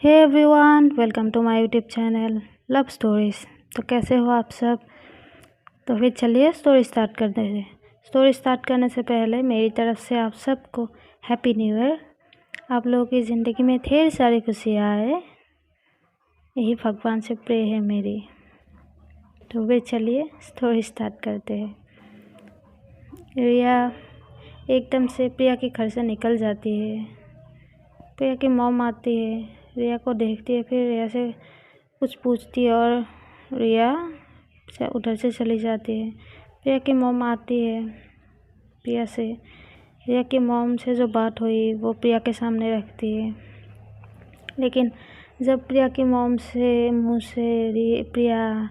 Hey everyone, welcome to my YouTube channel love stories. तो कैसे हो आप सब। तो फिर चलिए स्टोरी स्टार्ट करते हैं। स्टोरी स्टार्ट करने से पहले मेरी तरफ से आप सबको हैप्पी न्यू ईयर। आप लोगों की ज़िंदगी में ढेर सारी खुशियाँ आए, यही भगवान से प्रे है मेरी। तो फिर चलिए स्टोरी स्टार्ट करते हैं। रिया एकदम से प्रिया के घर से निकल जाती है। प्रिया की मॉम आती है, रिया को देखती है, फिर रिया से कुछ पूछती है और रिया उधर से चली जाती है। प्रिया की मॉम आती है, प्रिया से रिया की मॉम से जो बात हुई वो प्रिया के सामने रखती है। लेकिन जब प्रिया की मॉम से मुँह से प्रिया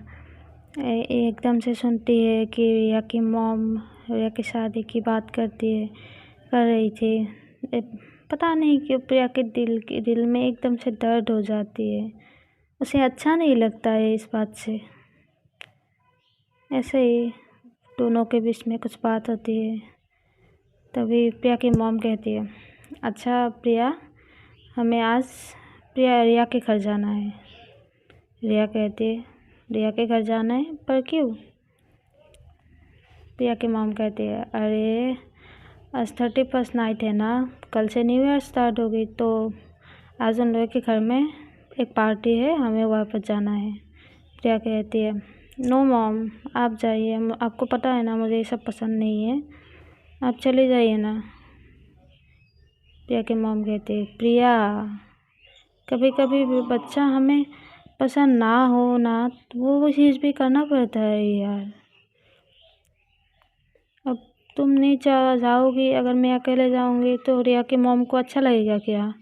एकदम से सुनती है कि रिया की मॉम रिया की शादी की बात कर रही थी, पता नहीं क्यों प्रिया के दिल में एकदम से दर्द हो जाती है। उसे अच्छा नहीं लगता है इस बात से। ऐसे ही दोनों के बीच में कुछ बात होती है। तभी प्रिया की मॉम कहती है, अच्छा प्रिया, हमें आज रिया के घर जाना है। रिया कहती है, रिया के घर जाना है, पर क्यों। प्रिया की मॉम कहती है, अरे आज 31st नाइट है ना, कल से न्यू ईयर स्टार्ट होगी, तो आज उन लोगों के घर में एक पार्टी है, हमें वहाँ पर जाना है। प्रिया कहती है, नो मॉम, आप जाइए, आपको पता है ना मुझे ये सब पसंद नहीं है, आप चले जाइए ना। प्रिया की मॉम कहती है, प्रिया, कभी कभी बच्चा हमें पसंद ना हो ना, तो वो चीज़ भी करना पड़ता है यार। अब तुम नहीं जाओगी, अगर मैं अकेले जाऊंगी तो रिया की मॉम को अच्छा लगेगा क्या।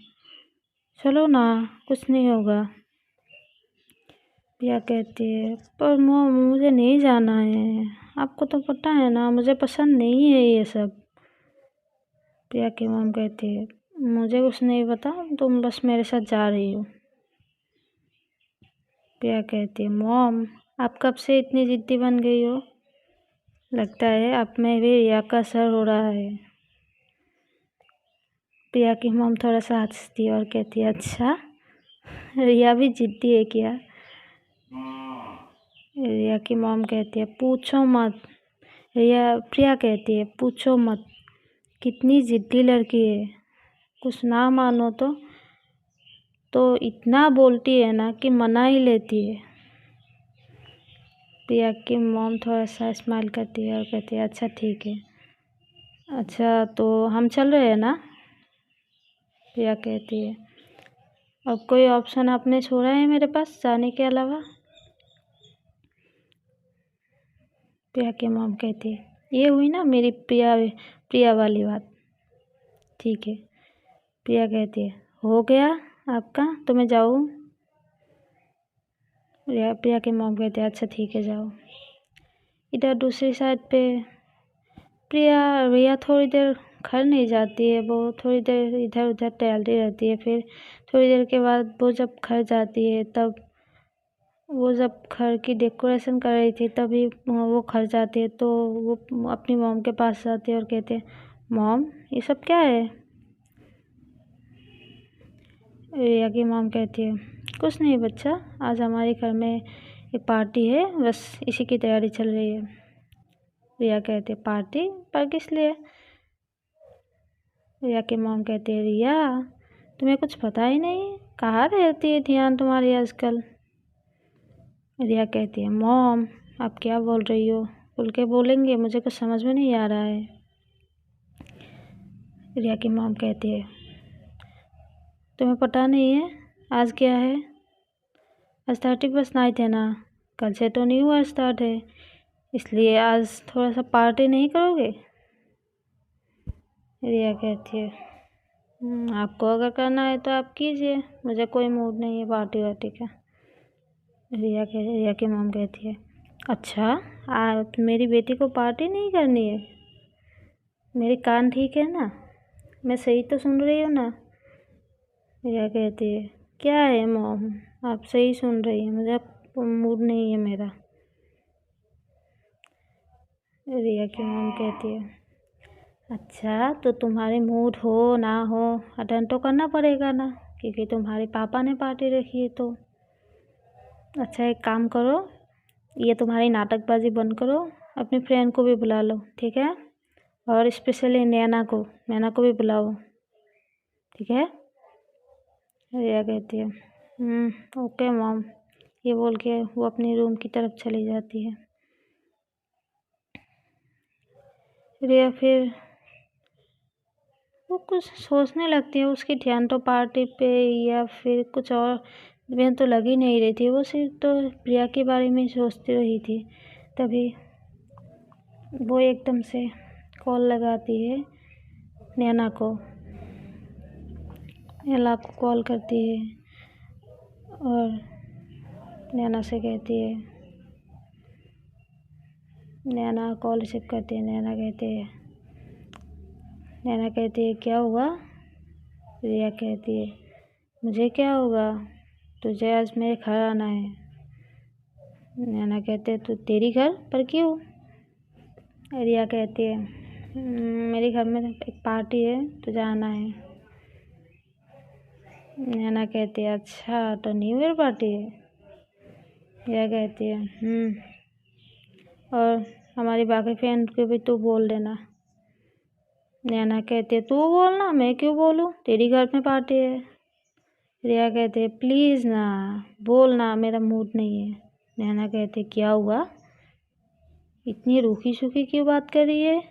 चलो ना, कुछ नहीं होगा। प्रिया कहती है, पर मॉम मुझे नहीं जाना है, आपको तो पता है ना मुझे पसंद नहीं है ये सब। प्रिया की मॉम कहती है, मुझे कुछ नहीं पता, तुम बस मेरे साथ जा रही हो। प्रिया कहती है, मॉम आप कब से इतनी ज़िद्दी बन गई हो, लगता है अब में भी रिया का असर हो रहा है। प्रिया की मॉम थोड़ा सा हंसती है और कहती है, अच्छा रिया भी ज़िद्दी है क्या। रिया की मॉम कहती है, पूछो मत। प्रिया कहती है, पूछो मत, कितनी ज़िद्दी लड़की है, कुछ ना मानो तो इतना बोलती है ना कि मना ही लेती है। प्रिया की मॉम थोड़ा सा स्माइल करती है और कहती है, अच्छा ठीक है, अच्छा तो हम चल रहे हैं ना। प्रिया कहती है, अब कोई ऑप्शन आपने छोड़ा है मेरे पास जाने के अलावा। प्रिया की मॉम कहती है, ये हुई ना मेरी प्रिया वाली बात, ठीक है। प्रिया कहती है, हो गया आपका, तो मैं जाऊँ। प्रिया की मॉम कहती है, अच्छा ठीक है जाओ। इधर दूसरी साइड पे रिया थोड़ी देर घर नहीं जाती है, वो थोड़ी देर इधर उधर टहलती रहती है। फिर थोड़ी देर के बाद वो जब घर जाती है, तब वो जब घर की डेकोरेशन कर रही थी तभी वो घर जाती है, तो वो अपनी मॉम के पास जाती है और कहते हैं, मॉम ये सब क्या है। रिया की मॉम कहती है, कुछ नहीं बच्चा, आज हमारे घर में एक पार्टी है, बस इसी की तैयारी चल रही है। रिया कहती है, पार्टी, पर किस लिए। रिया की मॉम कहती है, रिया तुम्हें कुछ पता ही नहीं, कहाँ रहती है ध्यान तुम्हारी आजकल। रिया कहती है, मॉम आप क्या बोल रही हो, खुल के बोलेंगे, मुझे कुछ समझ में नहीं आ रहा है। रिया की मॉम कहती है, तुम्हें पता नहीं है आज क्या है, आज 31st नाइट है ना, कल से तो न्यू ईयर स्टार्ट है, इसलिए आज थोड़ा सा पार्टी नहीं करोगे। रिया कहती है, आपको अगर करना है तो आप कीजिए, मुझे कोई मूड नहीं है पार्टी वार्टी का। रिया की मॉम कहती है, अच्छा आप मेरी बेटी को पार्टी नहीं करनी है, मेरे कान ठीक है ना, मैं सही तो सुन रही हूँ ना। रिया कहती है, क्या है मॉम, आप सही सुन रही हैं, मुझे मूड नहीं है मेरा। रिया की मॉम कहती है, अच्छा तो तुम्हारे मूड हो ना हो अटेंड तो करना पड़ेगा ना, क्योंकि तुम्हारे पापा ने पार्टी रखी है। तो अच्छा एक काम करो, ये तुम्हारी नाटकबाजी बंद करो, अपनी फ्रेंड को भी बुला लो, ठीक है? और स्पेशली नैना को भी बुलाओ, ठीक है? रिया कहती है ओके मॉम। ये बोल के वो अपनी रूम की तरफ चली जाती है। रिया फिर वो कुछ सोचने लगती है, उसकी ध्यान तो पार्टी पे या फिर कुछ और में तो लगी नहीं रही थी। वो सिर्फ तो प्रिया के बारे में सोचती रही थी। तभी वो एकदम से कॉल लगाती है नैना को। नैना को कॉल करती है और नैना से कहती है, नैना कॉल रिसीव करती है। नैना कहती है क्या हुआ? रिया कहती है मुझे क्या होगा, तुझे आज मेरे घर आना है। नैना कहते है तो तेरी घर पर क्यों? रिया कहती है मेरे घर में एक पार्टी है तो जाना है। नैना कहती है अच्छा तो न्यू ईयर पार्टी है? रिया कहती है और हमारी बाकी फ्रेंड को भी तू बोल देना। नैना कहती है तू बोलना, मैं क्यों बोलूँ, तेरी घर में पार्टी है। रिया कहती है प्लीज़ ना बोलना, मेरा मूड नहीं है। नैना कहती है क्या हुआ, इतनी रूखी सूखी क्यों बात कर रही है?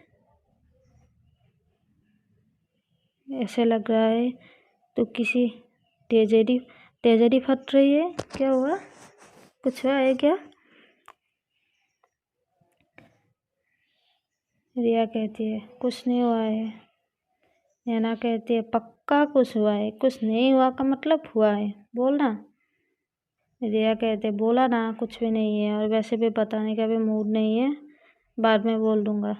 ऐसे लग रहा है तो किसी तेजरी फट रही है। क्या हुआ, कुछ हुआ है क्या? रिया कहती है कुछ नहीं हुआ है। नैना कहती है पक्का कुछ हुआ है, कुछ नहीं हुआ का मतलब हुआ है, बोलना। रिया कहते बोला ना कुछ भी नहीं है, और वैसे भी बताने का भी मूड नहीं है, बाद में बोल दूँगा।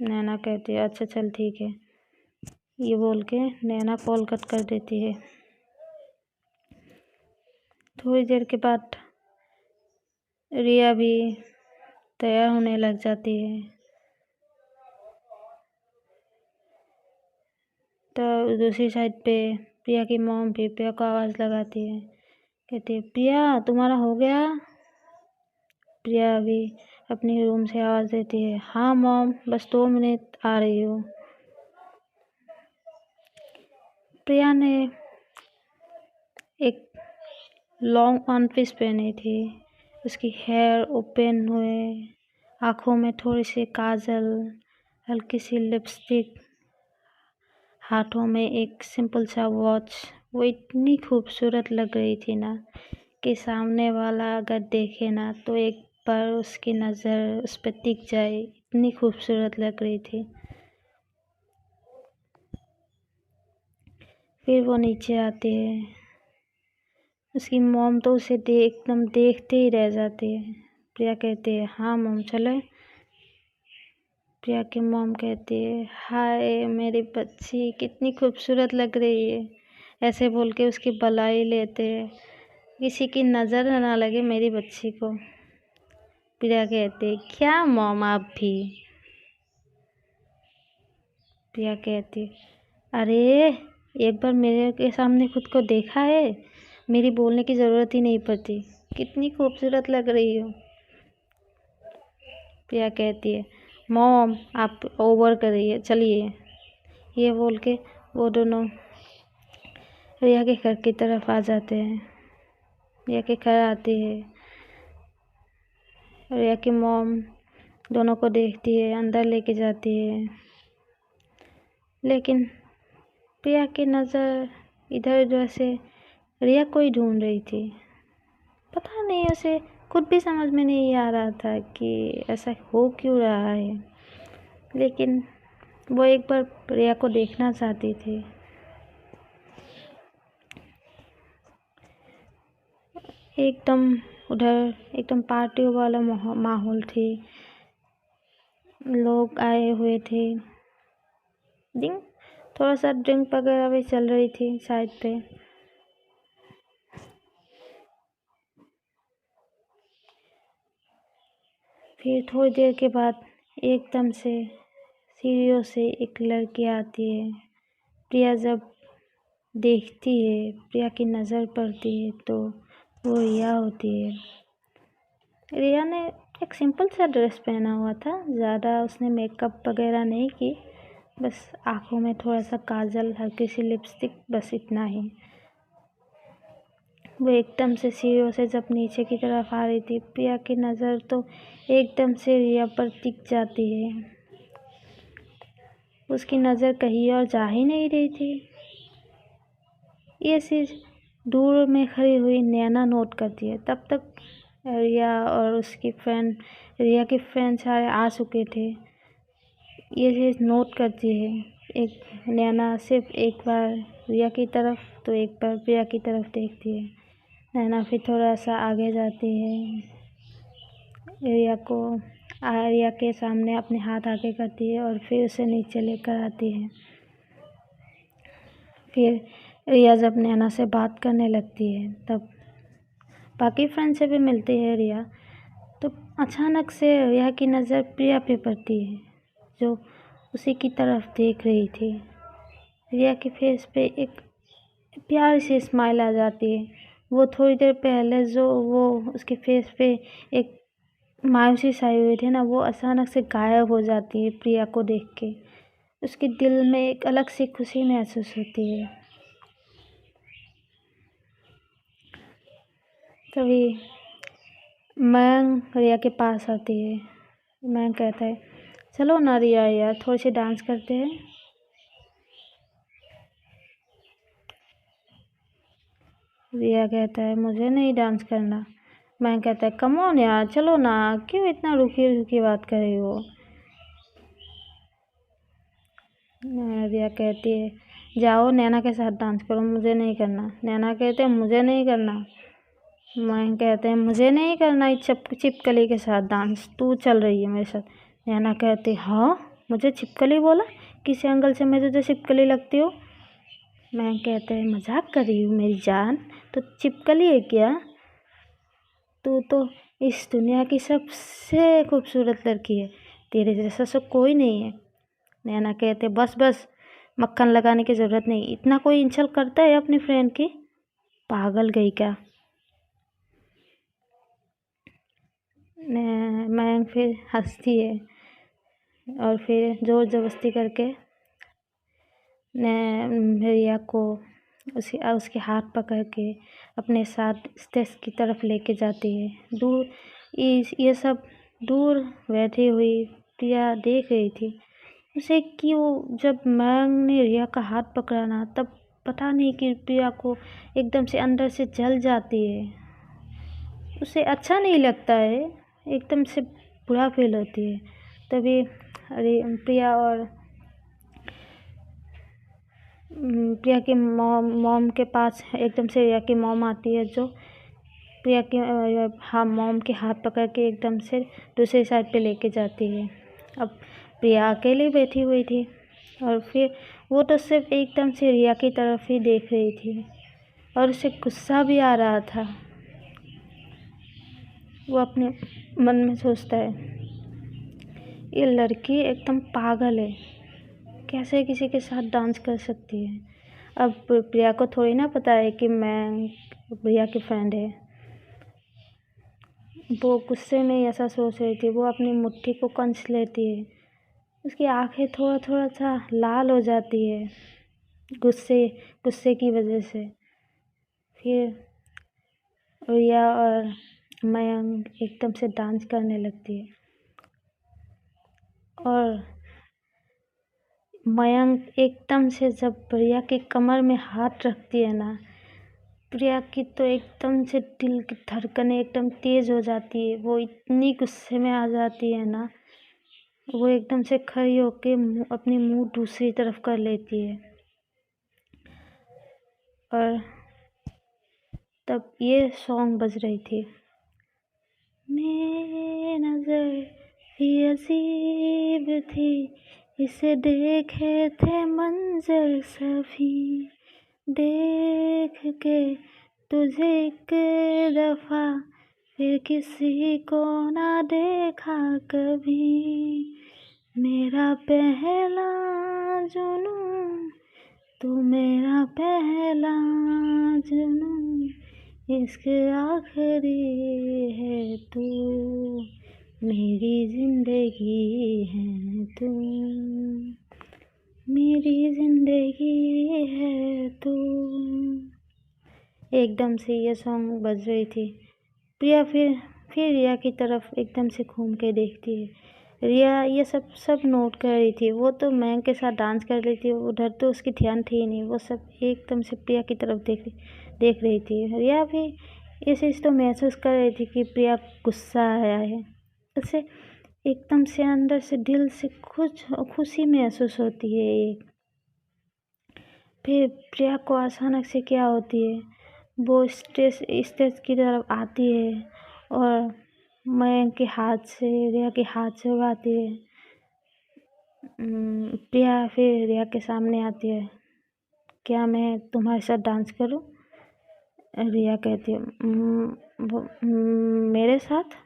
नैना कहती है अच्छा चल ठीक है। ये बोल के नैना कॉल कट कर देती है। थोड़ी देर के बाद रिया भी तैयार होने लग जाती है। तो दूसरी साइड पे प्रिया की मॉम भी प्रिया को आवाज़ लगाती है, कहती है प्रिया तुम्हारा हो गया? प्रिया भी अपनी रूम से आवाज़ देती है हाँ मॉम बस 2 मिनट आ रही हूँ। प्रिया ने एक लॉन्ग वन पीस पहनी थी, उसकी हेयर ओपन हुए, आँखों में थोड़ी सी काजल, हल्की सी लिपस्टिक, हाथों में एक सिंपल सा वॉच। वो इतनी खूबसूरत लग रही थी ना कि सामने वाला अगर देखे ना तो एक बार उसकी नज़र उस पर टिक जाए, इतनी खूबसूरत लग रही थी। फिर वो नीचे आती है, उसकी मॉम तो उसे एकदम देखते ही रह जाती है। प्रिया कहती है हाँ मॉम चले। प्रिया की मॉम कहती है हाय मेरी बच्ची कितनी खूबसूरत लग रही है, ऐसे बोल के उसकी बलाई लेते हैं, किसी की नज़र ना लगे मेरी बच्ची को। प्रिया कहती है क्या मॉम आप भी? प्रिया कहती है अरे एक बार मेरे के सामने खुद को देखा है, मेरी बोलने की ज़रूरत ही नहीं पड़ती, कितनी खूबसूरत लग रही हो। प्रिया कहती है मॉम आप ओवर कर रही है, चलिए। ये बोल के वो दोनों रिया के घर की तरफ आ जाते हैं। रिया के घर आती है, रिया की मॉम दोनों को देखती है, अंदर लेके जाती है, लेकिन प्रिया की नज़र इधर उधर से रिया को ही ढूंढ रही थी। पता नहीं उसे खुद भी समझ में नहीं आ रहा था कि ऐसा हो क्यों रहा है, लेकिन वो एक बार प्रिया को देखना चाहती थी। एकदम उधर एकदम पार्टी वाला माहौल थी, लोग आए हुए थे, थोड़ा सा ड्रिंक वगैरह भी चल रही थी साइड पे। फिर थोड़ी देर के बाद एकदम से सीढ़ियों से एक लड़की आती है। प्रिया जब देखती है, प्रिया की नज़र पड़ती है तो वो रिया होती है। रिया ने एक सिंपल सा ड्रेस पहना हुआ था, ज़्यादा उसने मेकअप वगैरह नहीं की, बस आँखों में थोड़ा सा काजल, हल्की सी लिपस्टिक, बस इतना ही। वो एकदम से सीढ़ियों से जब नीचे की तरफ आ रही थी, प्रिया की नज़र तो एकदम से रिया पर टिक जाती है। उसकी नज़र कहीं और जा ही नहीं रही थी। ये चीज़ दूर में खड़ी हुई नैना नोट करती है। तब तक रिया और उसकी फ्रेंड, रिया की फ्रेंड सारे आ चुके थे। ये चीज़ नोट करती है। एक नैना सिर्फ एक बार रिया की तरफ तो एक बार प्रिया की तरफ देखती है। नैना फिर थोड़ा सा आगे जाती है, रिया के सामने अपने हाथ आगे करती है और फिर उसे नीचे लेकर आती है। फिर रिया जब नैना से बात करने लगती है, तब बाकी फ्रेंड से भी मिलती है रिया, तो अचानक से रिया की नज़र प्रिया पे पड़ती है, जो उसी की तरफ देख रही थी। रिया के फेस पे एक प्यारी सी स्माइल आ जाती है। वो थोड़ी देर पहले जो वो उसके फेस पे एक मायूसी छाई हुई थी ना, वो अचानक से गायब हो जाती है प्रिया को देख के। उसके दिल में एक अलग सी खुशी महसूस होती है। तभी मयंक रिया के पास आती है। मयंक कहता है, चलो ना रिया यार, थोड़ी सी डांस करते हैं। रिया कहता है, मुझे नहीं डांस करना। मयंक कहता है, कम ऑन यार, चलो ना, क्यों इतना रुकी रुकी बात कर रही हो। रिया कहती है, जाओ नैना के साथ डांस करो, मुझे नहीं करना। नैना कहते हैं, मुझे नहीं करना। मयंक कहते हैं, मुझे नहीं करना इस छिपकली के साथ डांस, तू चल रही है मेरे साथ। नैना कहती, हाँ मुझे छिपकली बोला, किस एंगल से मैं तुझे छिपकली लगती हूँ। मयंक कहते हैं, मजाक कर रही हूँ मेरी जान, तो छिपकली है क्या? तू तो इस दुनिया की सबसे खूबसूरत लड़की है, तेरे जैसा सब कोई नहीं है। नैना कहते, बस बस, मक्खन लगाने की ज़रूरत नहीं, इतना कोई इंसल्ट करता है अपनी फ्रेंड की, पागल गई क्या। मयंक फिर हंसती है और फिर ज़ोर ज़बरदस्ती करके रिया को उसके हाथ पकड़ के अपने साथ स्टेज की तरफ लेके जाती है। दूर ये सब दूर बैठी हुई प्रिया देख रही थी उसे कि वो जब मयंक ने रिया का हाथ पकड़ा ना, तब पता नहीं कि प्रिया को एकदम से अंदर से जल जाती है। उसे अच्छा नहीं लगता है, एकदम से बुरा फील होती है। तभी प्रिया और प्रिया की मॉम के पास एकदम से रिया की मॉम आती है, जो प्रिया की हाँ मॉम के हाथ पकड़ के एकदम से दूसरी साइड पे लेके जाती है। अब प्रिया अकेली बैठी हुई थी और फिर वो तो सिर्फ एकदम से रिया की तरफ ही देख रही थी और उसे गुस्सा भी आ रहा था। वो अपने मन में सोचता है, ये लड़की एकदम पागल है, कैसे किसी के साथ डांस कर सकती है। अब प्रिया को थोड़ी ना पता है कि मैं प्रिया की फ्रेंड है। वो गुस्से में ऐसा सोच रही थी। वो अपनी मुट्ठी को कंच लेती है, उसकी आंखें थोड़ा थोड़ा सा लाल हो जाती है गुस्से की वजह से। फिर रिया और मयंक एकदम से डांस करने लगती है और मयंक एकदम से जब प्रिया की कमर में हाथ रखती है ना, प्रिया की तो एकदम से दिल की धड़कनें एकदम तेज़ हो जाती है। वो इतनी गुस्से में आ जाती है ना, वो एकदम से खड़ी होके अपनी मुंह दूसरी तरफ कर लेती है। और तब ये सॉन्ग बज रही थी, मेरी नज़र भी अजीब थी, इसे देखे थे मंजर सभी, देख के तुझे एक दफ़ा फिर किसी को ना देखा कभी, मेरा पहला जुनून तू मेरा पहला जुनून, इश्क आखिरी है तू, मेरी जिंदगी है तू, मेरी जिंदगी है तू। एकदम से ये सॉन्ग बज रही थी। प्रिया फिर रिया की तरफ एकदम से घूम के देखती है। रिया ये सब नोट कर रही थी। वो तो मयंक के साथ डांस कर रही थी, उधर तो उसकी ध्यान थी ही नहीं। वो सब एकदम से प्रिया की तरफ देख रही थी। रिया भी ये चीज़ तो महसूस कर रही थी कि प्रिया गुस्सा आया है। उसे एकदम से अंदर से दिल से खुशी महसूस होती है। एक फिर प्रिया को अचानक से क्या होती है, वो स्टेज की तरफ आती है और मयंक के हाथ से, रिया के हाथ से उड़ाती है। प्रिया फिर रिया के सामने आती है, क्या मैं तुम्हारे साथ डांस करूं? रिया कहती है, मेरे साथ?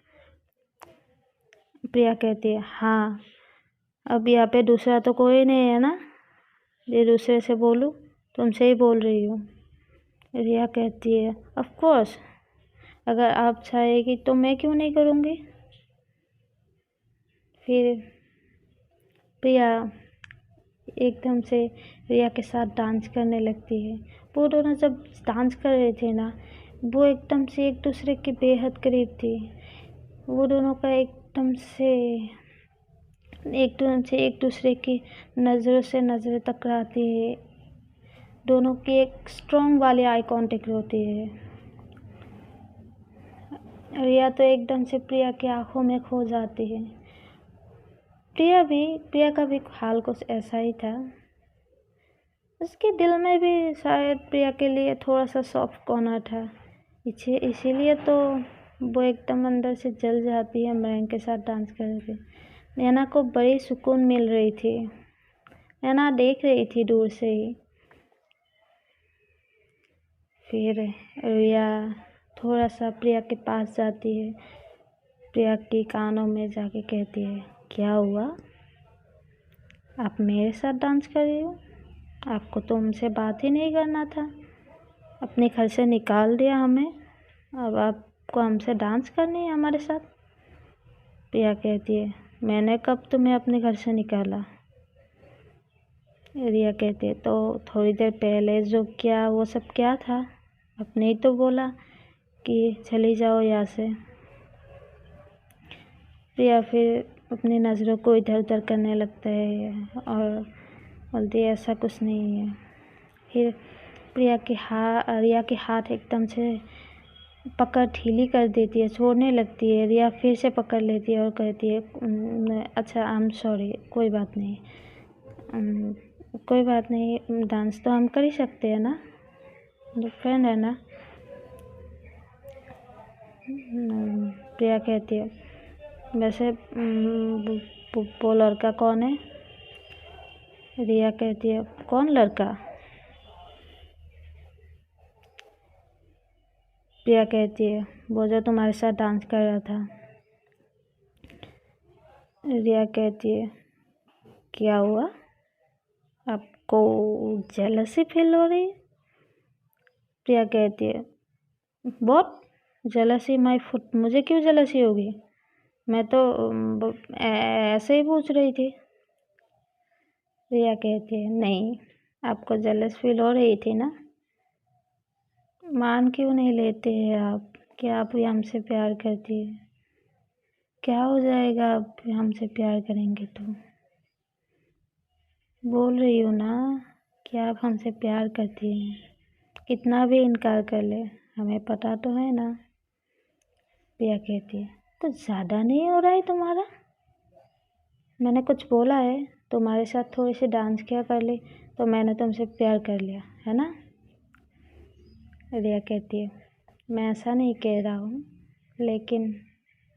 प्रिया कहती है, हाँ, अब यहाँ पे दूसरा तो कोई नहीं है ना, ये दूसरे से बोलूं? तुमसे ही बोल रही हूँ। रिया कहती है, ऑफ कोर्स, अगर आप चाहेगी तो मैं क्यों नहीं करूँगी। फिर प्रिया एकदम से रिया के साथ डांस करने लगती है। वो दोनों जब डांस कर रहे थे ना, वो एकदम से एक दूसरे के बेहद करीब थी। वो दोनों का एकदम से एक दूसरे की नज़रों से नज़रें टकराती है। दोनों की एक स्ट्रॉन्ग वाली आई कांटेक्ट होती है। रिया तो एकदम से प्रिया की आंखों में खो जाती है। प्रिया का भी हाल कुछ ऐसा ही था। उसके दिल में भी शायद प्रिया के लिए थोड़ा सा सॉफ्ट कॉर्नर था। इसीलिए तो वो एकदम अंदर से जल जाती है मयंक के साथ डांस करके। नैना को बड़ी सुकून मिल रही थी। नैना देख रही थी दूर से ही। फिर रिया थोड़ा सा प्रिया के पास जाती है। प्रिया के कानों में जाके कहती है, क्या हुआ? आप मेरे साथ डांस कर रही हो? आपको तो हमसे बात ही नहीं करना था। अपने घर से निकाल दिया हमें, अब आपको हमसे डांस करनी है हमारे साथ? प्रिया कहती है, मैंने कब तुम्हें अपने घर से निकाला? रिया कहती है, तो थोड़ी देर पहले जो किया वो सब क्या था? आपने ही तो बोला कि चली जाओ यहाँ से। प्रिया फिर अपनी नज़रों को इधर उधर करने लगता है और बोलती है, ऐसा कुछ नहीं है। फिर रिया के हाथ एकदम से पकड़ ढीली कर देती है, छोड़ने लगती है। रिया फिर से पकड़ लेती है और कहती है, अच्छा, आई एम सॉरी, कोई बात नहीं, कोई बात नहीं, डांस तो हम कर ही सकते हैं ना, फ्रेंड है ना। प्रिया कहती है, वैसे वो लड़का कौन है? रिया कहती है, कौन लड़का? प्रिया कहती है, वो जो तुम्हारे साथ डांस कर रहा था। रिया कहती है, क्या हुआ? आपको जेलसी फील हो रही है? प्रिया कहती है, व्हाट? Jealousy my foot? मुझे क्यों जेलसी होगी? मैं तो ऐसे ही पूछ रही थी। रिया कहती है, नहीं, आपको जेलस फील हो रही थी ना? मान क्यों नहीं लेते हैं आप कि आप भी हमसे प्यार करती है? क्या हो जाएगा आप हमसे प्यार करेंगे तो? बोल रही हो ना कि आप हमसे प्यार करती हैं। कितना भी इनकार कर ले, हमें पता तो है ना। प्रिया कहती है, तो ज़्यादा नहीं हो रहा है तुम्हारा? मैंने कुछ बोला है? तुम्हारे साथ थोड़ी सी डांस किया कर ली तो मैंने तुमसे प्यार कर लिया है ना? रिया कहती है, मैं ऐसा नहीं कह रहा हूँ, लेकिन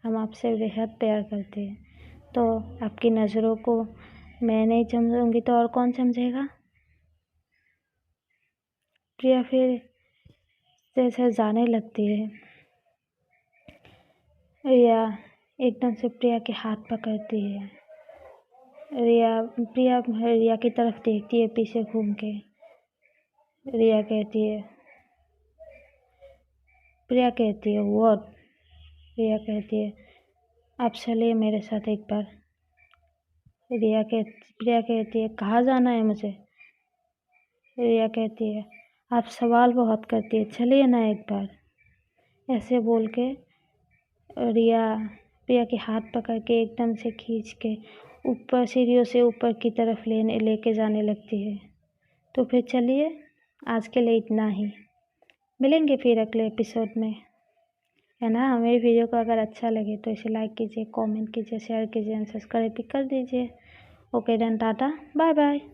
हम आपसे बेहद प्यार करते हैं। तो आपकी नज़रों को मैं नहीं समझूंगी तो और कौन समझेगा? प्रिया फिर जैसे जाने लगती है। रिया एकदम से प्रिया के हाथ पकड़ती है। प्रिया रिया की तरफ देखती है पीछे घूम के। रिया कहती है, प्रिया कहती है व्हाट। प्रिया आप चलिए मेरे साथ एक बार। प्रिया कहती है कहाँ जाना है मुझे। रिया कहती है आप सवाल बहुत करती है, चलिए ना एक बार। ऐसे बोल के प्रिया के हाथ पकड़ के एकदम से खींच के ऊपर सीढ़ियों से ऊपर की तरफ लेके जाने लगती है। तो फिर चलिए आज के लिए इतना ही, मिलेंगे फिर अगले एपिसोड में, है ना। मेरी वीडियो को अगर अच्छा लगे तो इसे लाइक कीजिए, कमेंट कीजिए, शेयर कीजिए, सब्सक्राइब भी कर दीजिए। Okay done, tata bye bye.